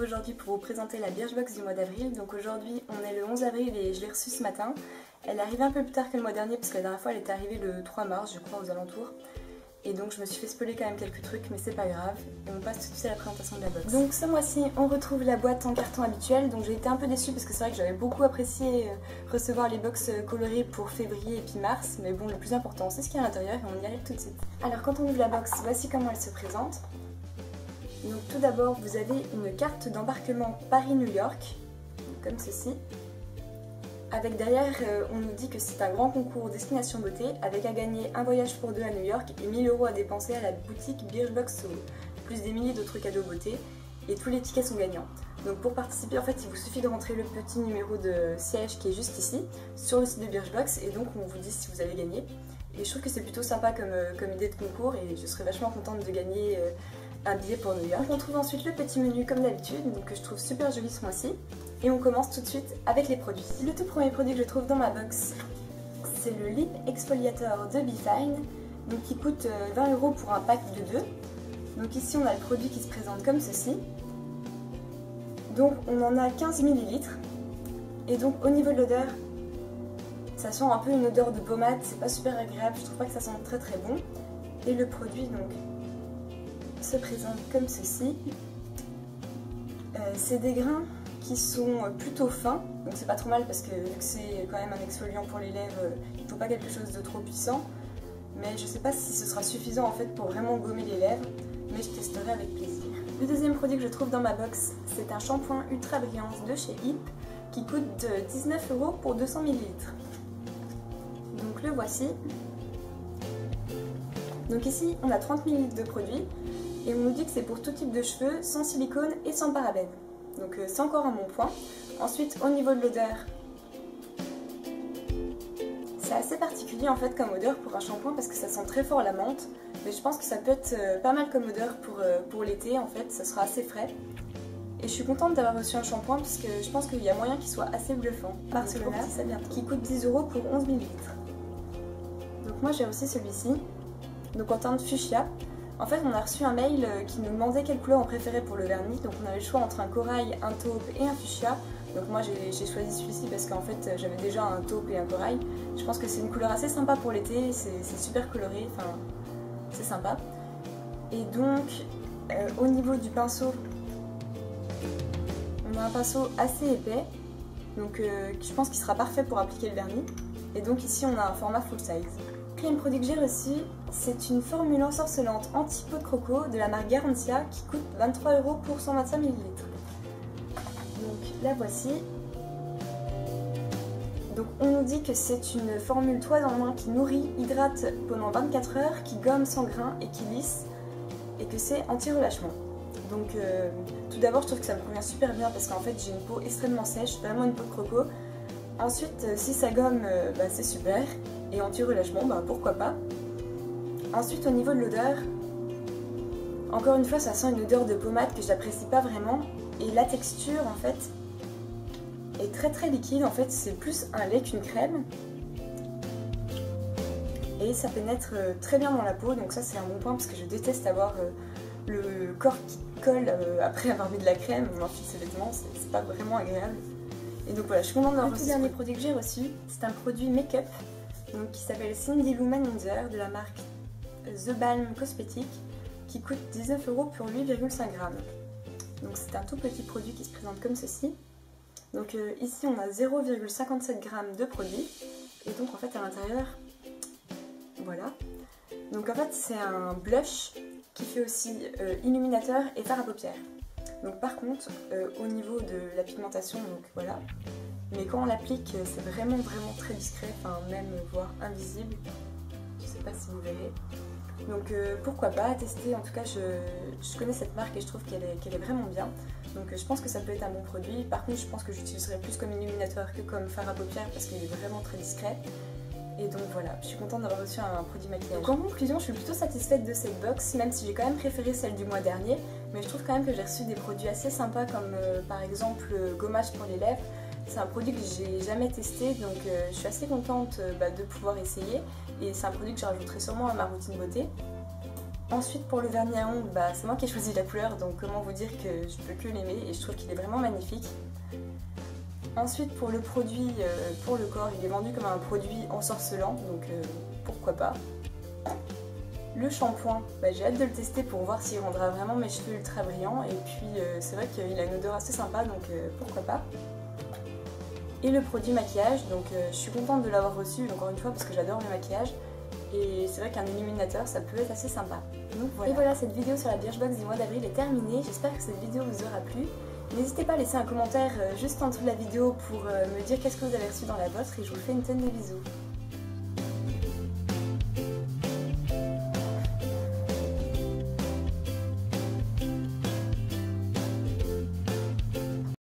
aujourd'hui pour vous présenter la Birchbox du mois d'avril. Donc aujourd'hui on est le 11 avril et je l'ai reçue ce matin. Elle est arrivée un peu plus tard que le mois dernier parce que la dernière fois elle était arrivée le 3 mars je crois aux alentours. Et donc je me suis fait spoiler quand même quelques trucs mais c'est pas grave. Et on passe tout de suite à la présentation de la box. Donc ce mois-ci on retrouve la boîte en carton habituelle. Donc j'ai été un peu déçue parce que c'est vrai que j'avais beaucoup apprécié recevoir les box colorées pour février et puis mars. Mais bon, le plus important c'est ce qu'il y a à l'intérieur et on y arrive tout de suite. Alors quand on ouvre la box, voici comment elle se présente. Donc tout d'abord vous avez une carte d'embarquement Paris-New York, comme ceci. Avec derrière on nous dit que c'est un grand concours destination beauté avec à gagner un voyage pour deux à New York et 1000 € à dépenser à la boutique Birchbox Soho, plus des milliers d'autres cadeaux beauté et tous les tickets sont gagnants. Donc pour participer en fait il vous suffit de rentrer le petit numéro de siège qui est juste ici sur le site de Birchbox et donc on vous dit si vous avez gagné. Et je trouve que c'est plutôt sympa comme idée de concours et je serais vachement contente de gagner un billet pour New York. On trouve ensuite le petit menu comme d'habitude, donc que je trouve super joli ce mois-ci. Et on commence tout de suite avec les produits. Le tout premier produit que je trouve dans ma box, c'est le Lip Exfoliator de Be Fine, donc qui coûte 20 € pour un pack de 2. Donc ici on a le produit qui se présente comme ceci. Donc on en a 15 ml. Et donc au niveau de l'odeur, ça sent un peu une odeur de pommade, c'est pas super agréable, je trouve pas que ça sent très très bon. Et le produit donc se présente comme ceci. C'est des grains qui sont plutôt fins, donc c'est pas trop mal parce que vu que c'est quand même un exfoliant pour les lèvres, il ne faut pas quelque chose de trop puissant. Mais je sais pas si ce sera suffisant en fait pour vraiment gommer les lèvres, mais je testerai avec plaisir. Le deuxième produit que je trouve dans ma box, c'est un shampoing Ultra Brillance de chez Hip qui coûte 19 € pour 200 ml. Donc le voici. Donc ici on a 30 ml de produit et on nous dit que c'est pour tout type de cheveux, sans silicone et sans parabènes. Donc c'est encore un bon point. Ensuite au niveau de l'odeur, c'est assez particulier en fait comme odeur pour un shampoing parce que ça sent très fort la menthe. Mais je pense que ça peut être pas mal comme odeur pour l'été en fait, ça sera assez frais. Et je suis contente d'avoir reçu un shampoing parce que je pense qu'il y a moyen qu'il soit assez bluffant. Barcelona, qui coûte 10 € pour 11 ml. Donc moi j'ai reçu celui-ci, donc en teinte fuchsia. En fait on a reçu un mail qui nous demandait quelle couleur on préférait pour le vernis, donc on avait le choix entre un corail, un taupe et un fuchsia. Donc moi j'ai choisi celui-ci parce qu'en fait j'avais déjà un taupe et un corail. Je pense que c'est une couleur assez sympa pour l'été, c'est super coloré, enfin c'est sympa. Et donc au niveau du pinceau, on a un pinceau assez épais, donc je pense qu'il sera parfait pour appliquer le vernis. Et donc ici on a un format full size. Le quatrième produit que j'ai reçu, c'est une formule ensorcelante anti-peau de croco de la marque Garantia qui coûte 23 € pour 125 ml. Donc la voici. Donc on nous dit que c'est une formule toile en main qui nourrit, hydrate pendant 24 heures, qui gomme sans grain et qui lisse et que c'est anti-relâchement. Donc tout d'abord je trouve que ça me convient super bien parce qu'en fait j'ai une peau extrêmement sèche, vraiment une peau de croco. Ensuite si ça gomme c'est super et anti-relâchement pourquoi pas. Ensuite au niveau de l'odeur, encore une fois ça sent une odeur de pommade que j'apprécie pas vraiment et la texture en fait est très très liquide, en fait c'est plus un lait qu'une crème et ça pénètre très bien dans la peau, donc ça c'est un bon point parce que je déteste avoir le corps qui colle après avoir mis de la crème, on enfile ses vêtements, c'est pas vraiment agréable. Et donc voilà, je suis contente d'avoir reçu. Le dernier produit que j'ai reçu, c'est un produit make-up qui s'appelle Cindy Lou Manzer de la marque The Balm Cosmétique qui coûte 19 € pour 8,5 g. Donc c'est un tout petit produit qui se présente comme ceci. Donc ici on a 0,57 g de produit et donc en fait à l'intérieur, voilà. Donc en fait c'est un blush qui fait aussi illuminateur et fard à paupières. Donc par contre au niveau de la pigmentation, donc voilà, mais quand on l'applique c'est vraiment très discret, enfin même voire invisible, je sais pas si vous verrez. Donc pourquoi pas tester, en tout cas je connais cette marque et je trouve qu'elle est vraiment bien. Donc je pense que ça peut être un bon produit. Par contre je pense que j'utiliserai plus comme illuminateur que comme fard à paupières parce qu'il est vraiment très discret. Et donc voilà, je suis contente d'avoir reçu un produit maquillage. Donc en conclusion, je suis plutôt satisfaite de cette box, même si j'ai quand même préféré celle du mois dernier. Mais je trouve quand même que j'ai reçu des produits assez sympas comme par exemple gommage pour les lèvres. C'est un produit que j'ai jamais testé, donc je suis assez contente de pouvoir essayer. Et c'est un produit que je rajouterai sûrement à ma routine beauté. Ensuite pour le vernis à ongles, c'est moi qui ai choisi la couleur, donc comment vous dire que je peux que l'aimer et je trouve qu'il est vraiment magnifique. Ensuite pour le produit pour le corps, il est vendu comme un produit ensorcelant, donc pourquoi pas. Le shampoing, j'ai hâte de le tester pour voir s'il rendra vraiment mes cheveux ultra brillants, et puis c'est vrai qu'il a une odeur assez sympa, donc pourquoi pas. Et le produit maquillage, donc je suis contente de l'avoir reçu encore une fois parce que j'adore le maquillage. Et c'est vrai qu'un illuminateur ça peut être assez sympa. Donc voilà. Et voilà, cette vidéo sur la Birchbox du mois d'avril est terminée. J'espère que cette vidéo vous aura plu. N'hésitez pas à laisser un commentaire juste en dessous de la vidéo pour me dire qu'est-ce que vous avez reçu dans la vôtre, et je vous fais une tonne de bisous.